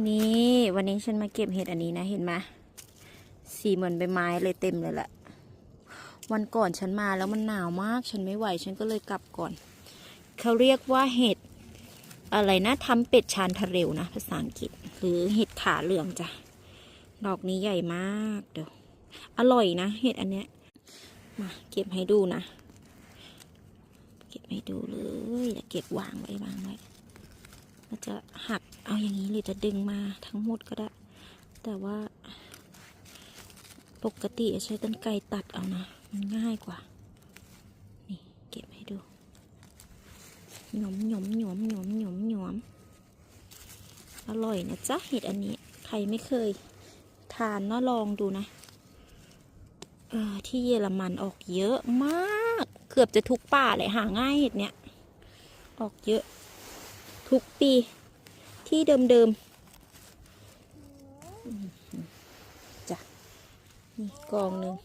นี่วันนี้ฉันมาเก็บเห็ดอันนี้นะเห็นไหมสีเหมือนใบไม้เลยเต็มเลยแหละวันก่อนฉันมาแล้วมันหนาวมากฉันไม่ไหวฉันก็เลยกลับก่อนเขาเรียกว่าเห็ดอะไรนะทำเป็ดชานทะเรลนะภาษาอังกฤษหรือเห็ดขาเหลืองจ้ะดอกนี้ใหญ่มากเดี๋ยวอร่อยนะเห็ดอันเนี้ยมาเก็บให้ดูนะเก็บให้ดูเลยอย่าเก็บวางไว้เราจะหักเอาอย่างนี้หรือจะดึงมาทั้งหมดก็ได้แต่ว่าปกติใช้กรรไกรตัดเอานะมันง่ายกว่านี่เก็บให้ดูหยอมหยอมหยอมหยอมหยอมหยอมอร่อยนะจ๊ะเห็ดอันนี้ใครไม่เคยทานน่าลองดูนะที่เยอรมันออกเยอะมากเกือบจะทุกป่าเลยหาง่ายเห็ดเนี้ยออกเยอะทุกปีที่เดิมๆจ้ะนี่กองหนึ่ง